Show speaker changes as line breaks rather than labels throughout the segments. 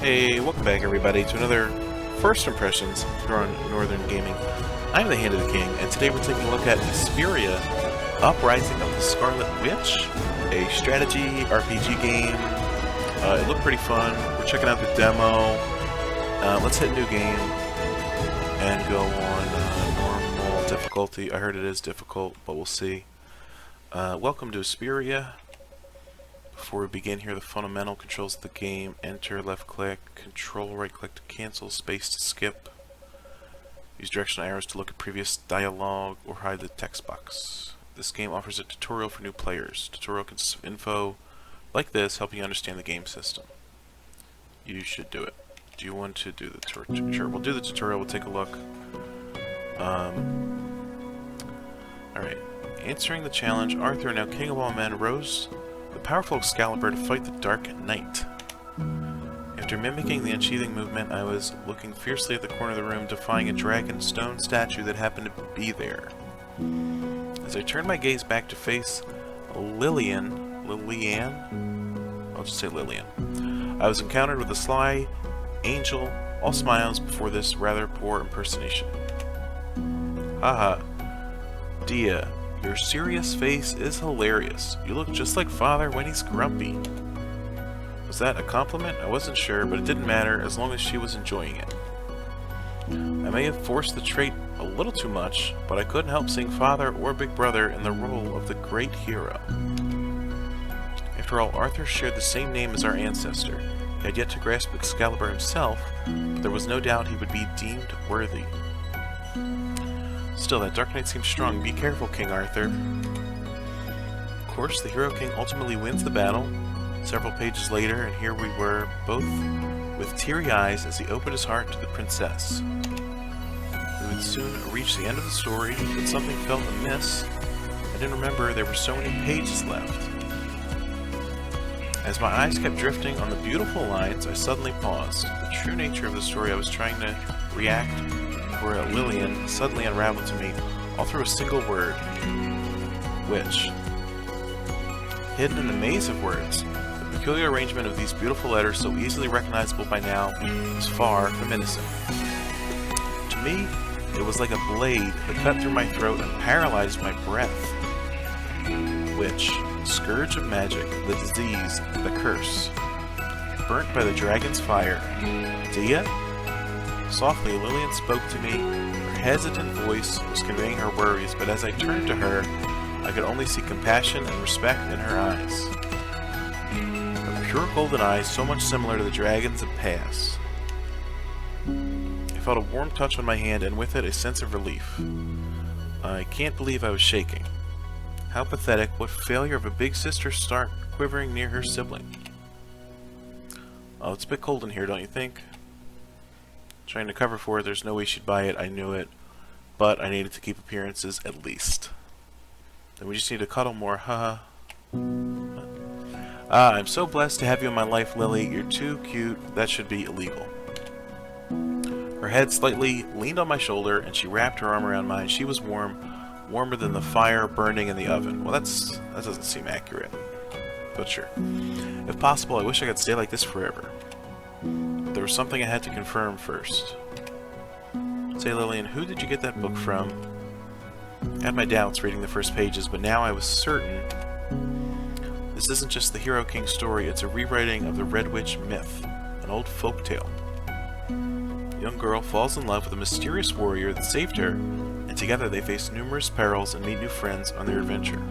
Hey, welcome back everybody to another First Impressions here on Northern Gaming. I'm the Hand of the King, and today we're taking a look at Esperia Uprising of the Scarlet Witch, a strategy RPG game. It looked pretty fun. We're checking out the demo. Let's hit new game and go on normal difficulty. I heard it is difficult, but we'll see. Welcome to Esperia. Before we begin here, the fundamental controls of the game: enter, left click, control, right click to cancel, space to skip. Use directional arrows to look at previous dialogue or hide the text box. This game offers a tutorial for new players. Tutorial consists of info like this, helping you understand the game system. You should do it. Do you want to do the tutorial? Sure, we'll do the tutorial, we'll take a look. Alright. Answering the challenge, Arthur, now king of all men, rose the powerful Excalibur to fight the Dark Knight. After mimicking the unsheathing movement, I was looking fiercely at the corner of the room, defying a dragon stone statue that happened to be there. As I turned my gaze back to face Lillian, I'll just say Lillian, I was encountered with a sly angel, all smiles before this rather poor impersonation. Haha, Dia. Your serious face is hilarious. You look just like Father when he's grumpy. Was that a compliment? I wasn't sure, but it didn't matter as long as she was enjoying it. I may have forced the trait a little too much, but I couldn't help seeing Father or Big Brother in the role of the great hero. After all, Arthur shared the same name as our ancestor. He had yet to grasp Excalibur himself, but there was no doubt he would be deemed worthy. Still, that Dark Knight seems strong. Be careful, King Arthur. Of course, the Hero King ultimately wins the battle. Several pages later, and here we were, both with teary eyes as he opened his heart to the princess. We would soon reach the end of the story, but something felt amiss. I didn't remember there were so many pages left. As my eyes kept drifting on the beautiful lines, I suddenly paused. The true nature of the story I was trying to react where Lillian suddenly unraveled to me, all through a single word. Witch. Hidden in the maze of words, the peculiar arrangement of these beautiful letters, so easily recognizable by now, was far from innocent. To me, it was like a blade that cut through my throat and paralyzed my breath. Witch. Scourge of magic, the disease, the curse. Burnt by the dragon's fire. Dia? Softly, Lillian spoke to me. Her hesitant voice was conveying her worries, but as I turned to her, I could only see compassion and respect in her eyes. Her pure golden eyes, so much similar to the dragon's of past. I felt a warm touch on my hand, and with it a sense of relief. I can't believe I was shaking. How pathetic, what failure of a big sister start quivering near her sibling. Oh, it's a bit cold in here, don't you think? Trying to cover for it, there's no way she'd buy it, I knew it. But I needed to keep appearances at least. Then we just need to cuddle more, haha. I'm so blessed to have you in my life, Lily. You're too cute. That should be illegal. Her head slightly leaned on my shoulder, and she wrapped her arm around mine. She was warm, warmer than the fire burning in the oven. Well, that doesn't seem accurate. But sure. If possible, I wish I could stay like this forever. There was something I had to confirm first. Say, Lillian, who did you get that book from? I had my doubts reading the first pages, but now I was certain this isn't just the Hero King story, it's a rewriting of the Red Witch myth, an old folktale. A young girl falls in love with a mysterious warrior that saved her, and together they face numerous perils and meet new friends on their adventure.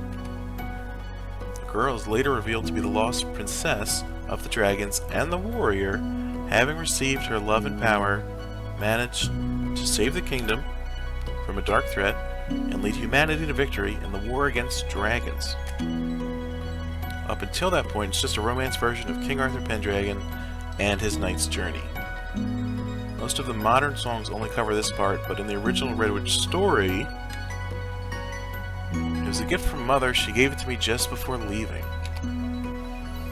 The girl is later revealed to be the lost princess of the dragons, and the warrior, having received her love and power, managed to save the kingdom from a dark threat and lead humanity to victory in the war against dragons. Up until that point, it's just a romance version of King Uther Pendragon and his knight's journey. Most of the modern songs only cover this part, but in the original Red Witch story, it was a gift from Mother. She gave it to me just before leaving.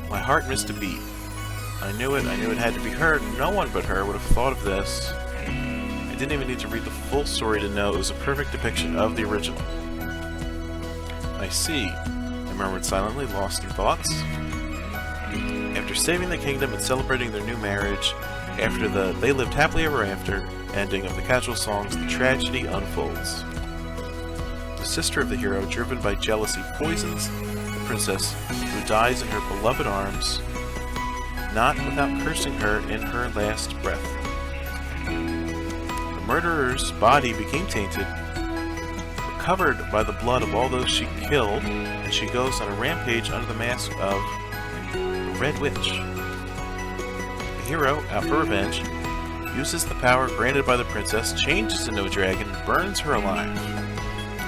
My heart missed a beat. I knew it had to be her. No one but her would have thought of this. I didn't even need to read the full story to know it was a perfect depiction of the original. I see, I murmured silently, lost in thoughts. After saving the kingdom and celebrating their new marriage, after the "they lived happily ever after" ending of the casual songs, the tragedy unfolds. The sister of the hero, driven by jealousy, poisons the princess, who dies in her beloved arms, not without cursing her in her last breath. The murderer's body became tainted, covered by the blood of all those she killed, and she goes on a rampage under the mask of the Red Witch. The hero, out for revenge, uses the power granted by the princess, changes into a dragon, and burns her alive,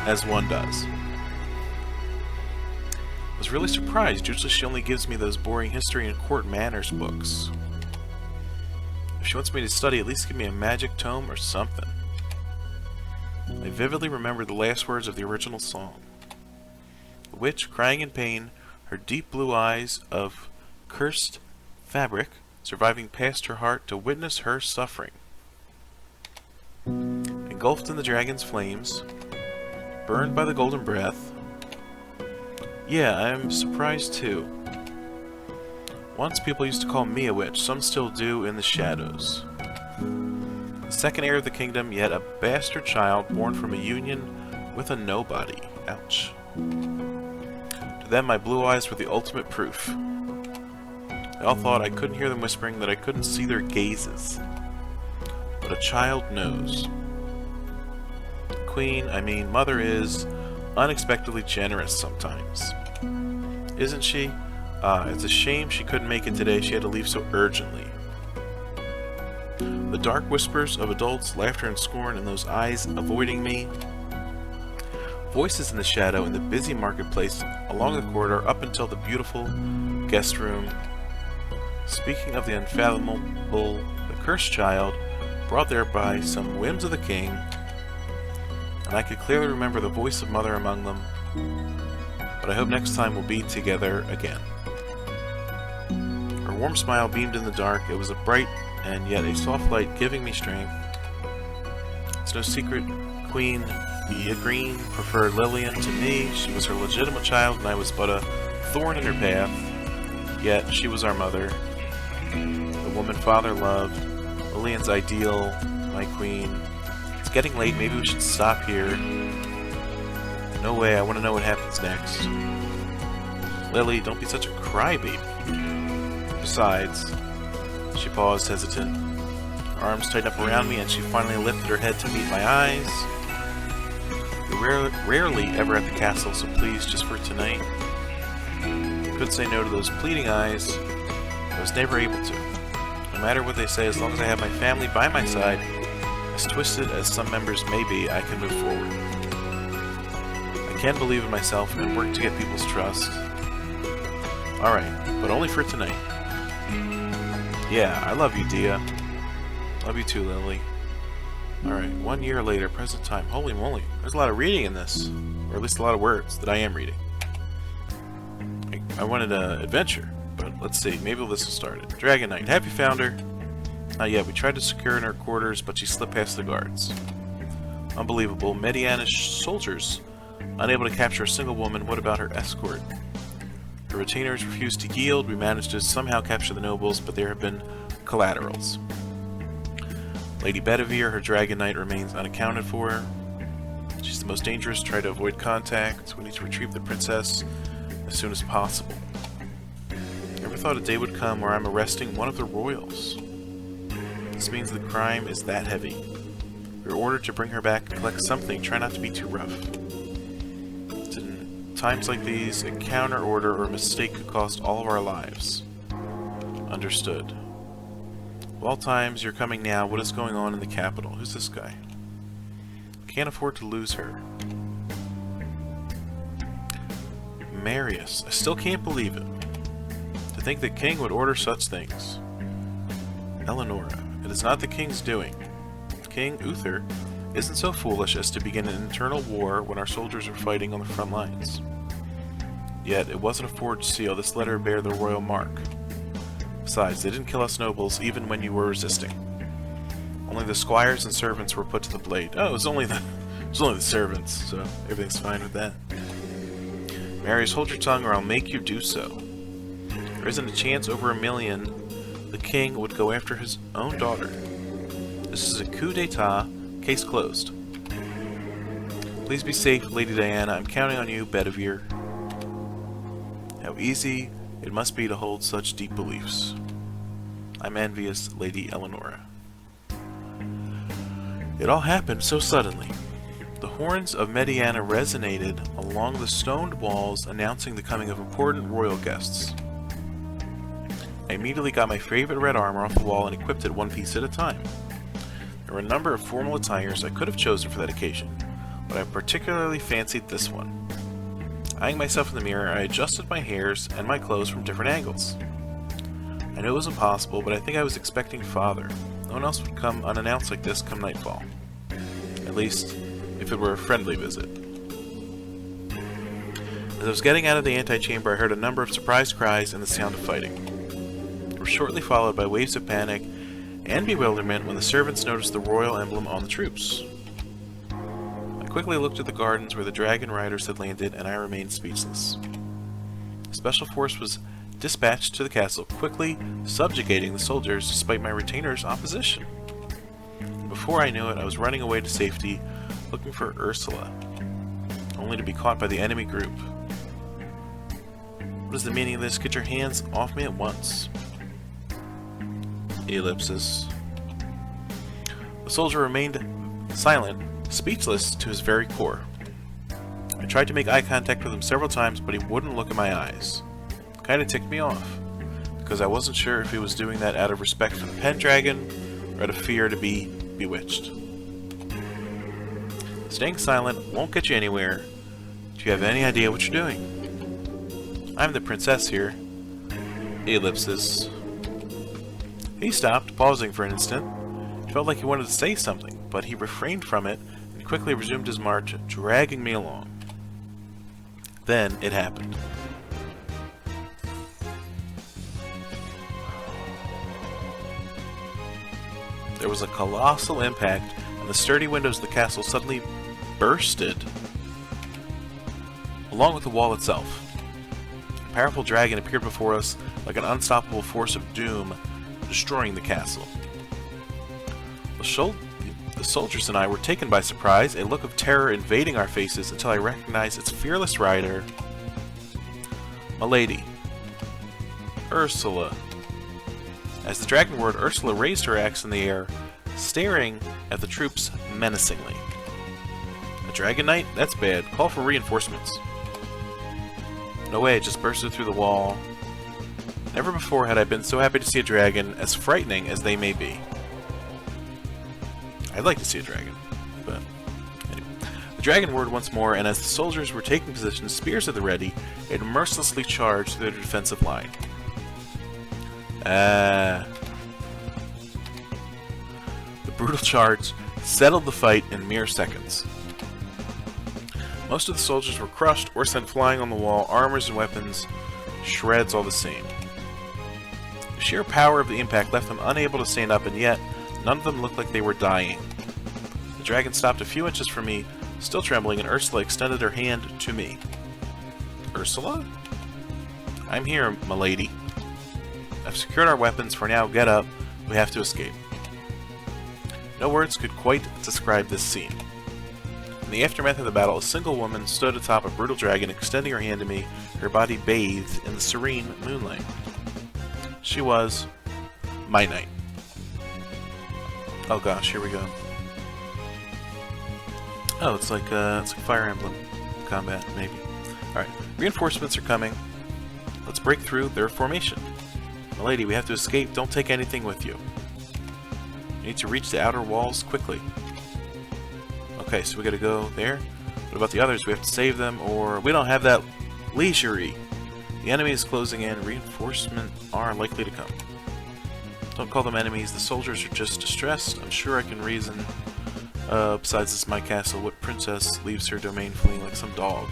as one does. I was really surprised. Usually she only gives me those boring history and court manners books. If she wants me to study, at least give me a magic tome or something. I vividly remember the last words of the original song. The witch, crying in pain, her deep blue eyes of cursed fabric surviving past her heart to witness her suffering. Engulfed in the dragon's flames, burned by the golden breath. Yeah, I'm surprised too. Once people used to call me a witch, some still do in the shadows. The second heir of the kingdom, yet a bastard child born from a union with a nobody. Ouch. To them, my blue eyes were the ultimate proof. They all thought I couldn't hear them whispering, that I couldn't see their gazes. But a child knows. Queen, I mean, Mother is unexpectedly generous sometimes. Isn't she? It's a shame she couldn't make it today. She had to leave so urgently. The dark whispers of adults, laughter and scorn, and those eyes avoiding me. Voices in the shadow in the busy marketplace, along the corridor, up until the beautiful guest room. Speaking of the unfathomable, the cursed child, brought there by some whims of the king, and I could clearly remember the voice of Mother among them, but I hope next time we'll be together again. Her warm smile beamed in the dark. It was a bright and yet a soft light giving me strength. It's no secret, Queen Green preferred Lillian to me. She was her legitimate child, and I was but a thorn in her path. Yet she was our mother, the woman Father loved, Lillian's ideal, my queen. It's getting late. Maybe we should stop here. No way. I want to know what happens next. Lily, don't be such a crybaby. Besides, she paused, hesitant. Her arms tightened up around me, and she finally lifted her head to meet my eyes. You're rarely ever at the castle, so please, just for tonight. I couldn't say no to those pleading eyes. I was never able to. No matter what they say, as long as I have my family by my side, as twisted as some members may be, I can move forward. I can believe in myself and work to get people's trust. Alright, but only for tonight. Yeah, I love you, Dia. Love you too, Lily. Alright, 1 year later, present time. Holy moly, there's a lot of reading in this. Or at least a lot of words that I am reading. I wanted an adventure, but let's see, maybe this will start it. Dragon Knight, have you found her? Not yet, we tried to secure her in her quarters, but she slipped past the guards. Unbelievable. Mediana soldiers, unable to capture a single woman. What about her escort? The retainers refused to yield. We managed to somehow capture the nobles, but there have been collaterals. Lady Bedivere, her Dragon Knight, remains unaccounted for. She's the most dangerous. Try to avoid contact. We need to retrieve the princess as soon as possible. Never thought a day would come where I'm arresting one of the royals. This means the crime is that heavy. We're ordered to bring her back and collect something. Try not to be too rough. In times like these, a counter order or a mistake could cost all of our lives. Understood. Of all times, you're coming now. What is going on in the capital? Who's this guy? Can't afford to lose her. Marius. I still can't believe it. To think the king would order such things. Eleonora. It is not the king's doing. King Uther isn't so foolish as to begin an internal war when our soldiers are fighting on the front lines. Yet, it wasn't a forged seal. This letter bear the royal mark. Besides, they didn't kill us nobles even when you were resisting. Only the squires and servants were put to the blade. Oh, it was only the servants, so everything's fine with that. Marius, hold your tongue or I'll make you do so. There isn't a chance over a million the king would go after his own daughter. This is a coup d'etat, case closed. Please be safe, Lady Diana. I'm counting on you, Bedivere. How easy it must be to hold such deep beliefs. I'm envious, Lady Eleonora. It all happened so suddenly. The horns of Mediana resonated along the stoned walls, announcing the coming of important royal guests. I immediately got my favorite red armor off the wall and equipped it one piece at a time. There were a number of formal attires I could have chosen for that occasion, but I particularly fancied this one. Eyeing myself in the mirror, I adjusted my hairs and my clothes from different angles. I knew it was impossible, but I think I was expecting Father. No one else would come unannounced like this come nightfall. At least, if it were a friendly visit. As I was getting out of the antechamber, I heard a number of surprised cries and the sound of fighting. They were shortly followed by waves of panic and bewilderment when the servants noticed the royal emblem on the troops. I quickly looked at the gardens where the dragon riders had landed, and I remained speechless. A special force was dispatched to the castle, quickly subjugating the soldiers despite my retainers' opposition. Before I knew it, I was running away to safety, looking for Ursula, only to be caught by the enemy group. What is the meaning of this? Get your hands off me at once. Ellipsis. The soldier remained silent, speechless to his very core. I tried to make eye contact with him several times, but he wouldn't look in my eyes. It kinda ticked me off, because I wasn't sure if he was doing that out of respect for the Pendragon, or out of fear to be bewitched. Staying silent won't get you anywhere. Do you have any idea what you're doing? I'm the princess here. Ellipsis. He stopped, pausing for an instant. It felt like he wanted to say something, but he refrained from it and quickly resumed his march, dragging me along. Then it happened. There was a colossal impact, and the sturdy windows of the castle suddenly bursted, along with the wall itself. A powerful dragon appeared before us like an unstoppable force of doom, destroying the castle. The soldiers and I were taken by surprise, a look of terror invading our faces until I recognized its fearless rider, Milady. Ursula. As the dragon roared, Ursula raised her axe in the air, staring at the troops menacingly. A dragon knight? That's bad. Call for reinforcements. No way, it just bursted through the wall. Never before had I been so happy to see a dragon, as frightening as they may be. I'd like to see a dragon, but anyway. The dragon roared once more, and as the soldiers were taking position, spears at the ready, it mercilessly charged through their defensive line. The brutal charge settled the fight in mere seconds. Most of the soldiers were crushed or sent flying on the wall, armors and weapons, shreds all the same. The sheer power of the impact left them unable to stand up, and yet none of them looked like they were dying. The dragon stopped a few inches from me, still trembling, and Ursula extended her hand to me. Ursula? I'm here, milady. I've secured our weapons. For now, get up. We have to escape. No words could quite describe this scene. In the aftermath of the battle, a single woman stood atop a brutal dragon, extending her hand to me, her body bathed in the serene moonlight. She was my knight. Oh gosh, here we go. Oh, it's like Fire Emblem combat, maybe. Alright, reinforcements are coming. Let's break through their formation. Milady, we have to escape. Don't take anything with you. We need to reach the outer walls quickly. Okay, so we gotta go there. What about the others? We have to save them, or we don't have that leisure-y. The enemy is closing in. Reinforcements are likely to come. Don't call them enemies. The soldiers are just distressed. I'm sure I can reason. Besides, this is my castle. What princess leaves her domain fleeing like some dog?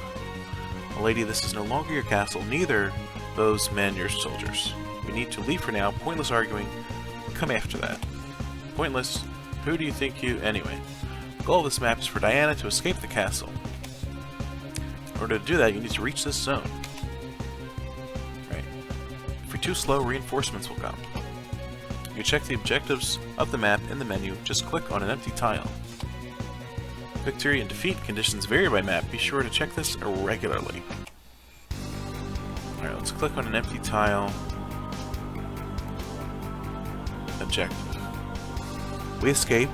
Milady, this is no longer your castle. Neither those men your soldiers. We need to leave for now. Pointless arguing. Come after that. Pointless. Who do you think you... Anyway. The goal of this map is for Diana to escape the castle. In order to do that, you need to reach this zone. Right. If we too slow, reinforcements will come. You check the objectives of the map in the menu, just click on an empty tile. Victory and defeat conditions vary by map, be sure to check this regularly. Alright, let's click on an empty tile. Objective. We escape.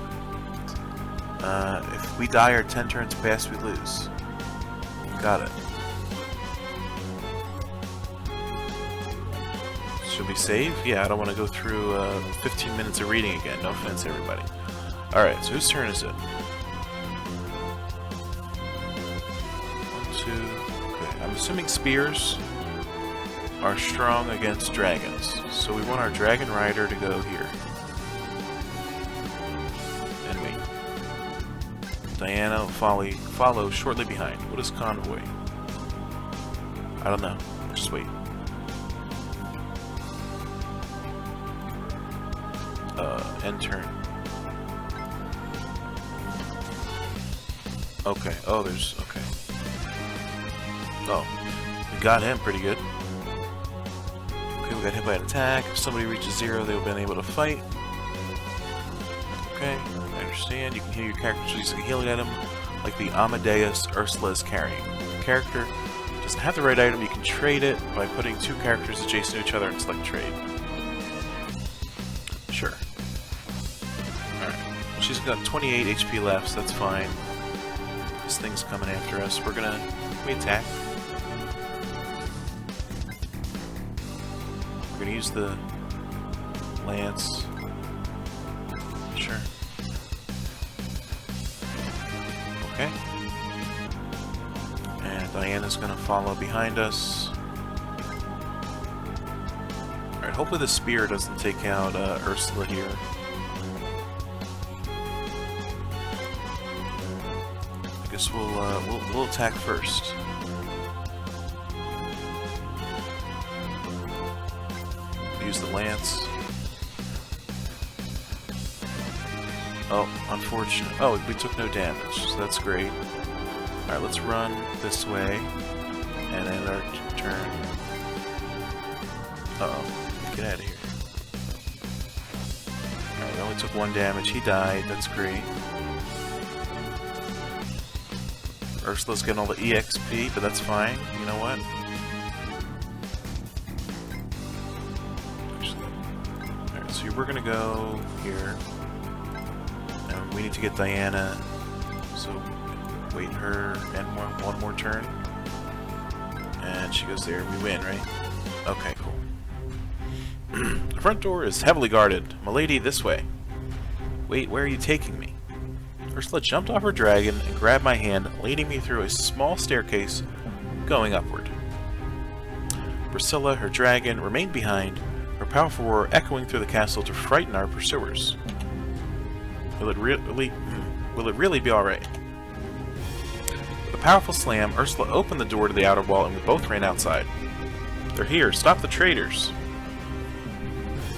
If we die or 10 turns pass, we lose. Got it. Should we save? Yeah, I don't want to go through 15 minutes of reading again. No offense, everybody. Alright, so whose turn is it? 1, 2... Okay, I'm assuming spears are strong against dragons. So we want our dragon rider to go here. And wait. Diana will follow shortly behind. What is convoy? I don't know. Just wait. End turn. Okay. Oh, there's... Okay. Oh. We got him pretty good. Okay, we got hit by an attack. If somebody reaches 0, they've been able to fight. Okay, I understand. You can heal your character using a healing item, like the Amadeus Ursula is carrying. The character doesn't have the right item, you can trade it by putting 2 characters adjacent to each other and select trade. Sure. Alright. Well, she's got 28 HP left, so that's fine. This thing's coming after us. We attack. We're gonna use the lance. Sure. Okay. And Diana's gonna follow behind us. Alright, hopefully the spear doesn't take out Ursula here. I guess we'll attack first. Use the lance. Oh, unfortunate. Oh, we took no damage, so that's great. Alright, let's run this way. And end our turn. Uh-oh. Get out of here. Alright, we only took 1 damage. He died. That's great. Ursula's getting all the EXP, but that's fine. You know what? Alright, so we're gonna go here. And we need to get Diana. So wait her and one more turn. And she goes there. We win, right? Okay, cool. The front door is heavily guarded. Milady, this way. Wait, where are you taking me? Ursula jumped off her dragon and grabbed my hand, leading me through a small staircase going upward. Priscilla, her dragon, remained behind, her powerful roar echoing through the castle to frighten our pursuers. Will it really be alright? With a powerful slam, Ursula opened the door to the outer wall and we both ran outside. They're here, stop the traitors!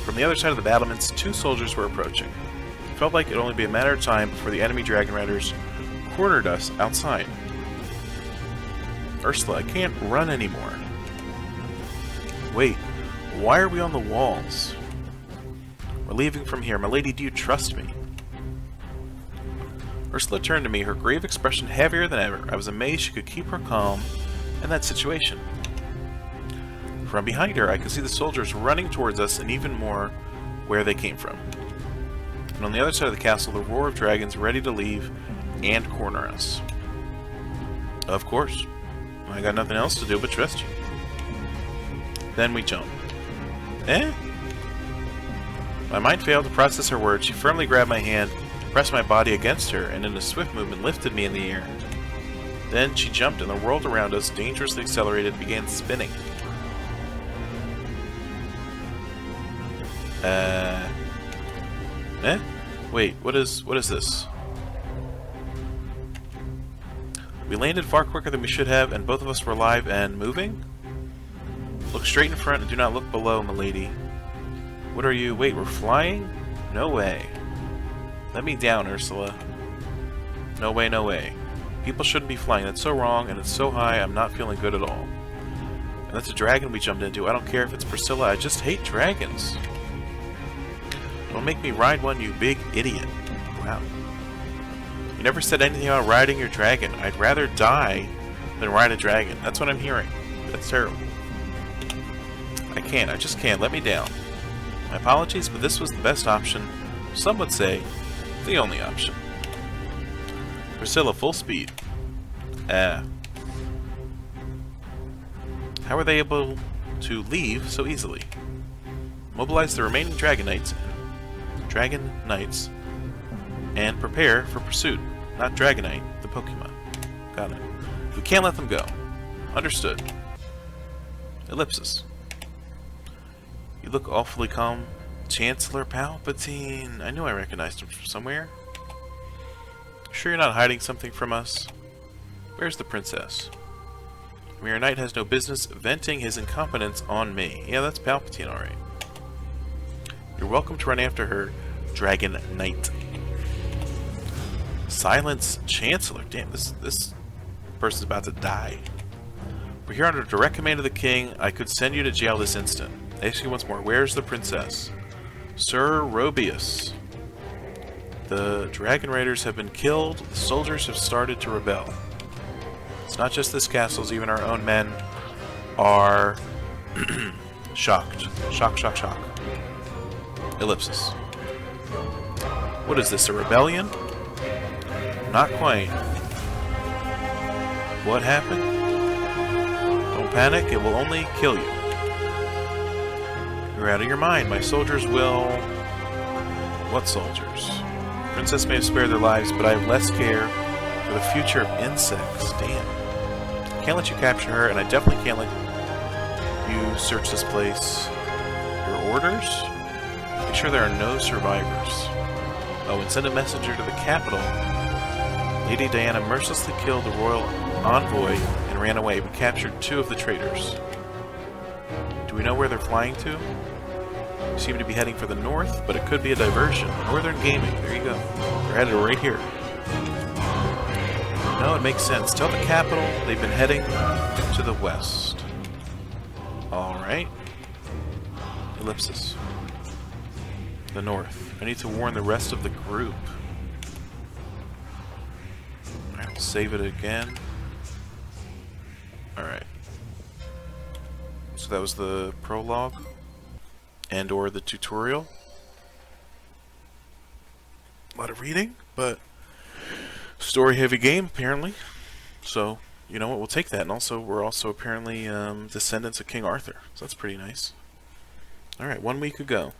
From the other side of the battlements, 2 soldiers were approaching. It felt like it would only be a matter of time before the enemy dragon riders cornered us outside. Ursula, I can't run anymore. Wait, why are we on the walls? We're leaving from here. My lady, do you trust me? Ursula turned to me, her grave expression heavier than ever. I was amazed she could keep her calm in that situation. From behind her, I could see the soldiers running towards us and even more where they came from. And on the other side of the castle, the roar of dragons ready to leave and corner us. Of course. I got nothing else to do but trust you. Then we jump. Eh? My mind failed to process her words. She firmly grabbed my hand, pressed my body against her, and in a swift movement lifted me in the air. Then she jumped, and the world around us, dangerously accelerated, began spinning. Eh? Wait, what is this? We landed far quicker than we should have, and both of us were alive and moving? Look straight in front and do not look below, milady. What are you? Wait, we're flying? No way. Let me down, Ursula. No way, no way. People shouldn't be flying. That's so wrong, and it's so high, I'm not feeling good at all. And that's a dragon we jumped into. I don't care if it's Priscilla, I just hate dragons. Don't make me ride one, you big idiot. Wow. You never said anything about riding your dragon. I'd rather die than ride a dragon. That's what I'm hearing. That's terrible. I just can't. Let me down. My apologies, but this was the best option. Some would say, the only option. Priscilla, full speed. How were they able to leave so easily? Mobilize the remaining Dragon Knights and prepare for pursuit. Not Dragonite, the Pokemon. Got it. We can't let them go. Understood. Ellipsis. You look awfully calm. Chancellor Palpatine. I knew I recognized him from somewhere. Sure you're not hiding something from us? Where's the princess? A mere knight has no business venting his incompetence on me. Yeah, that's Palpatine, alright. You're welcome to run after her, Dragon Knight. Silence Chancellor. Damn, this person's about to die. We're here under direct command of the king. I could send you to jail this instant. I ask you once more, where's the princess? Sir Robius. The Dragon Raiders have been killed. The soldiers have started to rebel. It's not just this castles, even our own men are shocked. Shock. Ellipsis. What is this, a rebellion? Not quite. What happened? Don't panic, it will only kill you. You're out of your mind. My soldiers will... What soldiers? Princess may have spared their lives, but I have less care for the future of insects. Damn. Can't let you capture her, and I definitely can't let you search this place. Your orders? Make sure there are no survivors. Oh, and send a messenger to the capital. Lady Diana mercilessly killed the royal envoy and ran away, but captured 2 of the traitors. Do we know where they're flying to? They seem to be heading for the north, but it could be a diversion. Northern Gaming, there you go. They're headed right here. No, it makes sense. Tell the capital they've been heading to the west. Alright. Ellipsis. The north. I need to warn the rest of the group. Alright, save it again. Alright. So that was the prologue. And or the tutorial. A lot of reading, but story heavy game apparently. So, you know what, we'll take that. And also, we're also apparently descendants of King Arthur. So that's pretty nice. Alright, 1 week ago.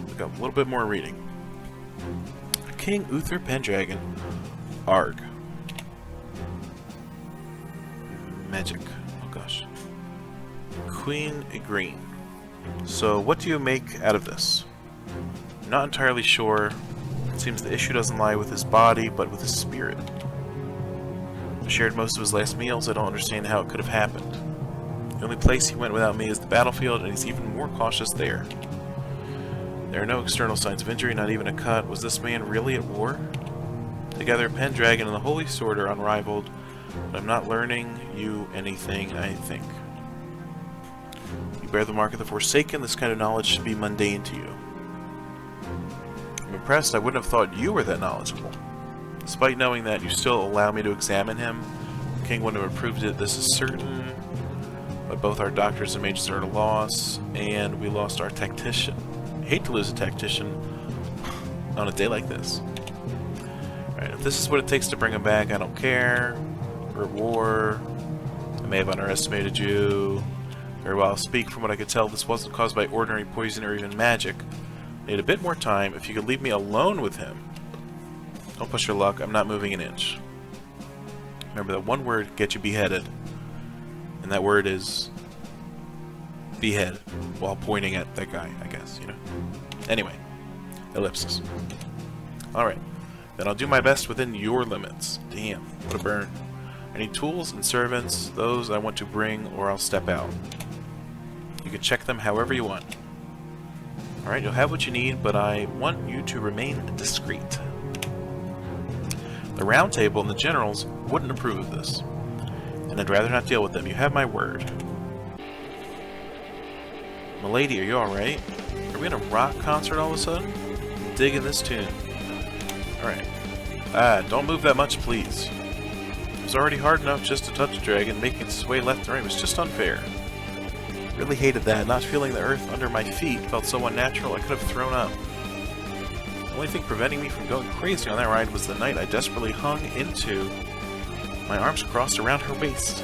We got a little bit more reading. King Uther Pendragon. Arg. Magic. Oh gosh. Queen Igraine. So, what do you make out of this? I'm not entirely sure. It seems the issue doesn't lie with his body, but with his spirit. He shared most of his last meals. I don't understand how it could have happened. The only place he went without me is the battlefield, and he's even more cautious there. There are no external signs of injury, not even a cut. Was this man really at war? Together, Pendragon and the Holy Sword are unrivaled, but I'm not learning you anything, I think. You bear the mark of the Forsaken. This kind of knowledge should be mundane to you. I'm impressed. I wouldn't have thought you were that knowledgeable. Despite knowing that, you still allow me to examine him. The king wouldn't have approved it, this is certain. But both our doctors and mages are at a loss, and we lost our tactician. I hate to lose a tactician on a day like this. Alright, if this is what it takes to bring him back, I don't care. We're at war. I may have underestimated you. Very well, speak. From what I could tell, this wasn't caused by ordinary poison or even magic. I need a bit more time. If you could leave me alone with him. Don't push your luck. I'm not moving an inch. Remember that one word gets you beheaded. And that word is behead, while pointing at that guy, I guess, you know. Anyway, ellipsis. Alright, then I'll do my best within your limits. Damn, what a burn. I need tools and servants, those I want to bring, or I'll step out. You can check them however you want. Alright, you'll have what you need, but I want you to remain discreet. The Round Table and the generals wouldn't approve of this, and I'd rather not deal with them. You have my word. Milady, are you alright? Are we in a rock concert all of a sudden? I'm digging this tune. Alright. Don't move that much, please. It was already hard enough just to touch a dragon, making it sway left and right was just unfair. Really hated that. Not feeling the earth under my feet felt so unnatural I could have thrown up. The only thing preventing me from going crazy on that ride was the night I desperately hung into, my arms crossed around her waist.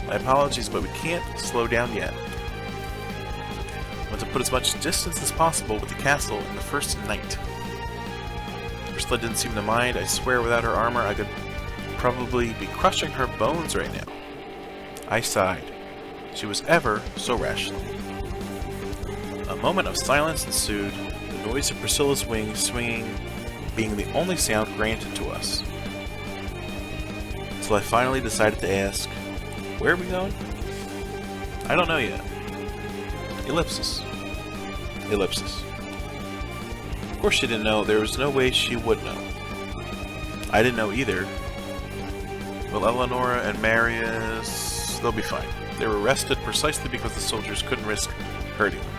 My apologies, but we can't slow down yet. I want to put as much distance as possible with the castle in the first night. Ursula didn't seem to mind. I swear without her armor I could probably be crushing her bones right now. I sighed. She was ever so rational. A moment of silence ensued, the noise of Priscilla's wings swinging being the only sound granted to us. Until I finally decided to ask, where are we going? I don't know yet. Ellipsis. Ellipsis. Of course she didn't know. There was no way she would know. I didn't know either. Well, Eleonora and Marius, they'll be fine. They were arrested precisely because the soldiers couldn't risk hurting them.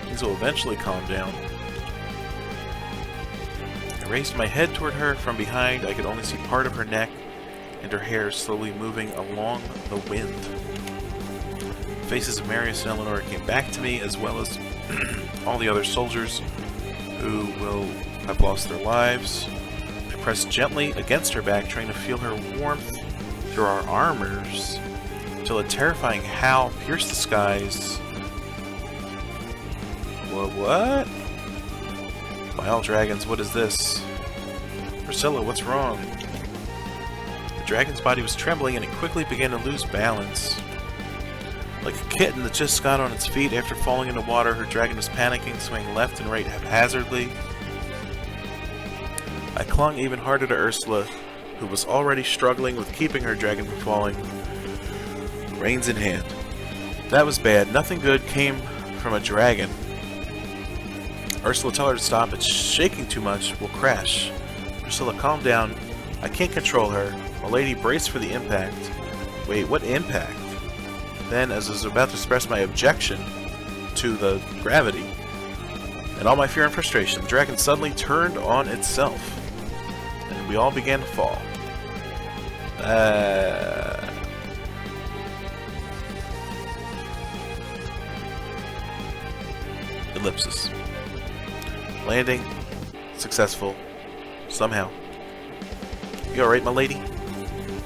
Things will eventually calm down. I raised my head toward her. From behind, I could only see part of her neck and her hair slowly moving along the wind. The faces of Marius and Eleanor came back to me, as well as all the other soldiers who will have lost their lives. I pressed gently against her back, trying to feel her warmth through our armors, till a terrifying howl pierced the skies. What? By all dragons, what is this? Priscilla, what's wrong? The dragon's body was trembling and it quickly began to lose balance. Like a kitten that just got on its feet after falling into water, her dragon was panicking, swaying left and right haphazardly. I clung even harder to Ursula, who was already struggling with keeping her dragon from falling, reins in hand. That was bad. Nothing good came from a dragon. Ursula, tell her to stop. It's shaking too much. We'll crash. Ursula, calm down. I can't control her. Milady, brace for the impact. Wait, what impact? Then, as I was about to express my objection to the gravity, and all my fear and frustration, the dragon suddenly turned on itself, and we all began to fall. Ellipsis. Landing. Successful. Somehow. You alright, my lady?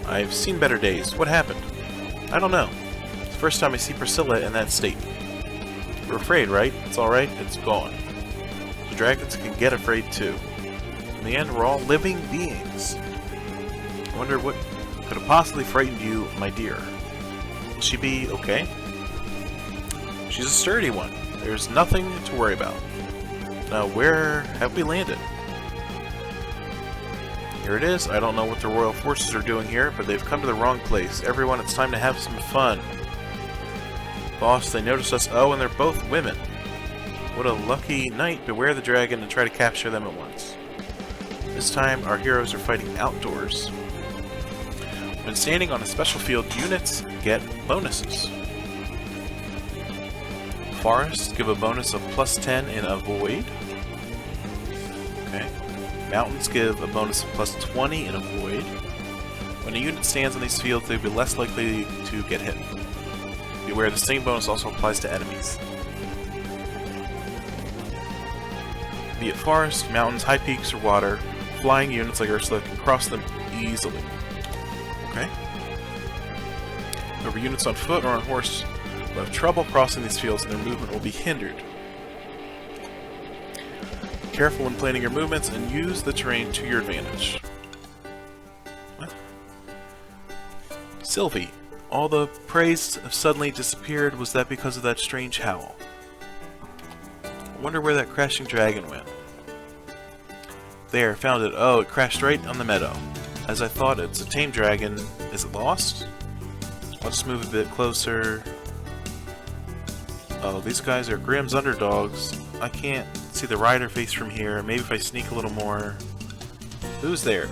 I've seen better days. What happened? I don't know. It's the first time I see Priscilla in that state. You're afraid, right? It's alright. It's gone. The dragons can get afraid too. In the end, we're all living beings. I wonder what could have possibly frightened you, my dear. Will she be okay? She's a sturdy one. There's nothing to worry about. Now, where have we landed? Here it is. I don't know what the royal forces are doing here, but they've come to the wrong place. Everyone, it's time to have some fun. Boss, they noticed us. Oh, and they're both women. What a lucky night. Beware the dragon and try to capture them at once. This time, our heroes are fighting outdoors. When standing on a special field, units get bonuses. Forests give a bonus of +10 in Avoid. Okay. Mountains give a bonus of +20 in Avoid. When a unit stands on these fields, they'll be less likely to get hit. Beware, the same bonus also applies to enemies. Be it forest, mountains, high peaks, or water, flying units like Ursula can cross them easily. Okay. However, units on foot or on horse will have trouble crossing these fields and their movement will be hindered. Be careful when planning your movements and use the terrain to your advantage. What? Sylvie, all the praise suddenly disappeared. Was that because of that strange howl? I wonder where that crashing dragon went. There, found it. Oh, it crashed right on the meadow. As I thought, it's a tame dragon. Is it lost? I'll just move a bit closer. Oh, these guys are Grimm's underdogs. I can't see the rider face from here. Maybe if I sneak a little more. Who's there?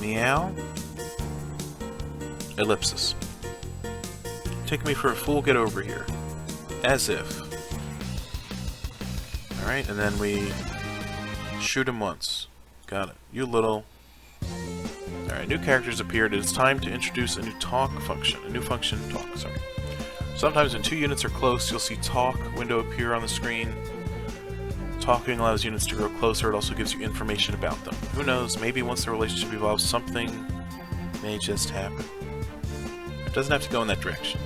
Meow? Ellipsis. Take me for a fool, get over here. As if. Alright, and then we shoot him once. Got it. You little... Alright, new characters appeared. It is time to introduce a new talk function. A new function, talk, sorry. Sometimes when two units are close, you'll see talk window appear on the screen. Talking allows units to grow closer. It also gives you information about them. Who knows, maybe once the relationship evolves, something may just happen. It doesn't have to go in that direction.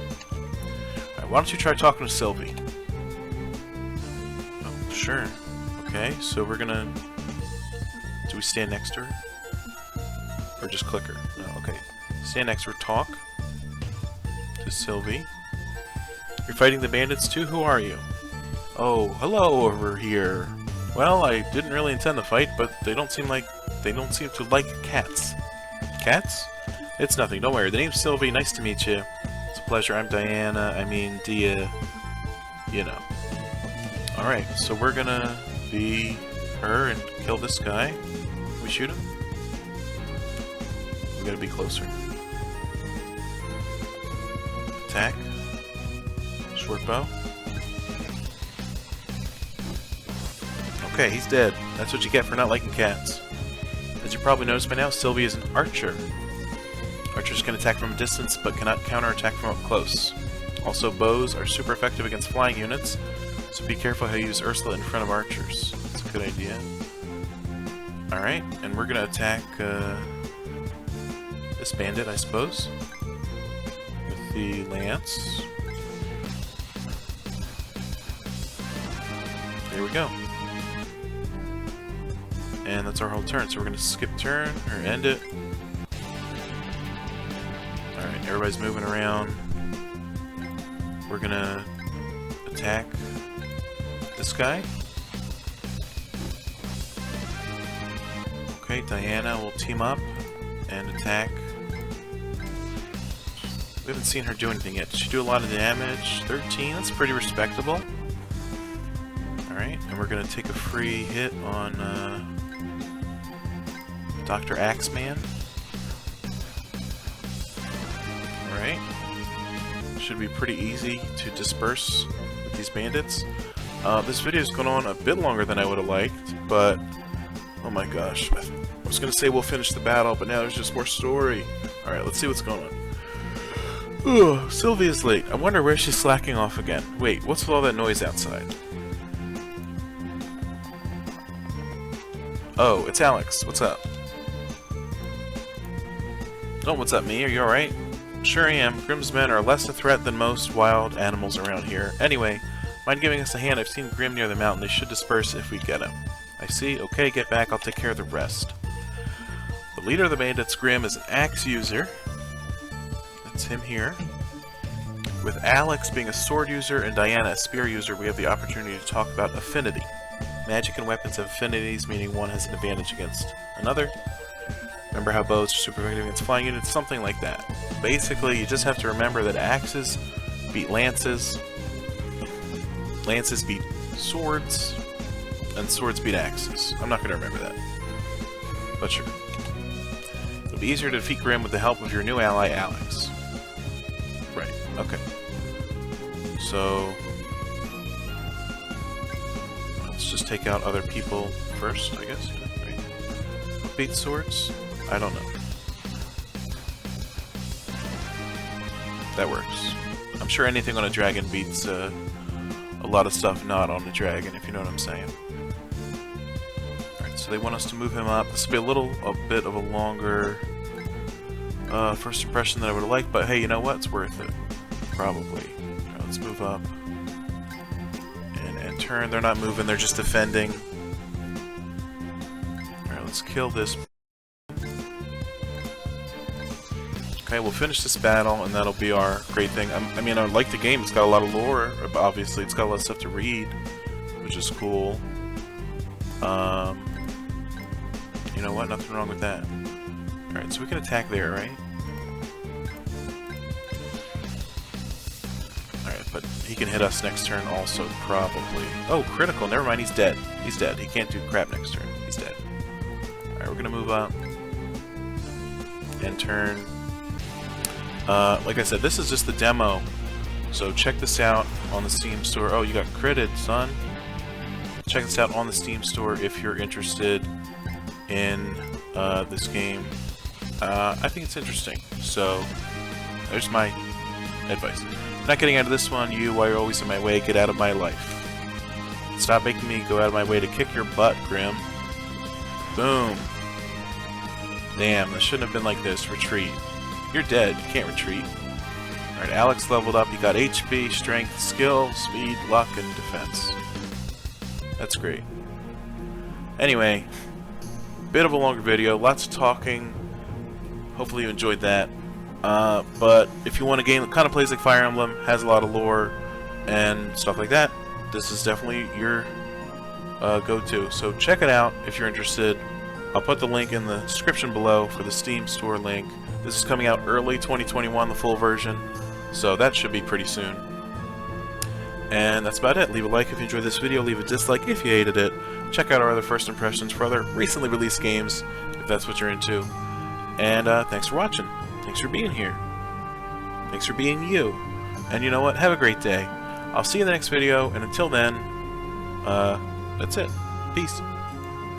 Alright, why don't you try talking to Sylvie? Oh, sure. Okay, so we're gonna... Do we stand next to her? Or just click her? No, okay. Stand next to her, talk to Sylvie. You're fighting the bandits too? Who are you? Oh, hello over here. Well, I didn't really intend to fight, but they don't seem to like cats. Cats? It's nothing, don't worry. The name's Sylvie, nice to meet you. It's a pleasure. I'm Diana. I mean, Dia. You know. Alright, so we're gonna be her and kill this guy. Can we shoot him? We gotta be closer. Attack. Short bow. Okay, he's dead. That's what you get for not liking cats. As you probably noticed by now, Sylvie is an archer. Archers can attack from a distance, but cannot counterattack from up close. Also, bows are super effective against flying units, so be careful how you use Ursula in front of archers. That's a good idea. Alright, and we're gonna attack this bandit, I suppose, with the lance. There we go. And that's our whole turn, so we're gonna skip turn, or end it. Alright, everybody's moving around. We're gonna attack this guy. Okay, Diana will team up and attack. We haven't seen her do anything yet. Did she do a lot of damage? 13, that's pretty respectable. Alright, and we're gonna take a free hit on Dr. Axeman. Alright. Should be pretty easy to disperse with these bandits. This video's gone on a bit longer than I would have liked, but oh my gosh. I was gonna say we'll finish the battle, but now there's just more story. Alright, let's see what's going on. Ugh, Sylvia's late. I wonder where she's slacking off again. Wait, what's with all that noise outside? Oh, it's Alex. What's up? Oh, what's up, me? Are you alright? Sure I am. Grimm's men are less a threat than most wild animals around here. Anyway, mind giving us a hand? I've seen Grimm near the mountain. They should disperse if we get him. I see. Okay, get back. I'll take care of the rest. The leader of the bandits, Grimm, is an axe user. That's him here. With Alex being a sword user and Diana a spear user, we have the opportunity to talk about affinity. Magic and weapons have affinities, meaning one has an advantage against another. Remember how bows are super effective against flying units? Something like that. Basically, you just have to remember that axes beat lances, lances beat swords, and swords beat axes. I'm not going to remember that. But sure. It'll be easier to defeat Grimm with the help of your new ally, Alex. Right, okay. So... let's just take out other people first, I guess. Right. What beats swords? I don't know. That works. I'm sure anything on a dragon beats a lot of stuff not on a dragon, if you know what I'm saying. Alright, so they want us to move him up. This will be a bit of a longer first impression than I would have liked, but hey, you know what? It's worth it. Probably. Alright, let's move up. And turn. They're not moving, they're just defending. Alright, let's kill this. Okay, we'll finish this battle, and that'll be our great thing. I mean, I like the game. It's got a lot of lore, but obviously it's got a lot of stuff to read, which is cool. You know what? Nothing wrong with that. Alright, so we can attack there, right? Alright, but he can hit us next turn also, probably. Oh, critical. Never mind, he's dead. He's dead. He can't do crap next turn. He's dead. Alright, we're gonna move up. And turn... like I said, this is just the demo So check this out on the Steam store. Oh, you got critted, son. Check this out on the Steam store if you're interested in this game. I think it's interesting. So there's my advice. Not getting out of this one, you, while you're always in my way, get out of my life. Stop making me go out of my way to kick your butt, Grim. Boom. Damn, this shouldn't have been like this. Retreat. You're dead. You can't retreat. Alright, Alex leveled up. You got HP, strength, skill, speed, luck, and defense. That's great. Anyway, bit of a longer video. Lots of talking. Hopefully you enjoyed that. But if you want a game that kind of plays like Fire Emblem, has a lot of lore, and stuff like that, this is definitely your go-to. So check it out if you're interested. I'll put the link in the description below for the Steam store link. This is coming out early 2021, the full version, so that should be pretty soon. And that's about it. Leave a like if you enjoyed this video, leave a dislike if you hated it. Check out our other first impressions for other recently released games, if that's what you're into. And thanks for watching. Thanks for being here. Thanks for being you. And you know what? Have a great day. I'll see you in the next video, and until then, that's it. Peace.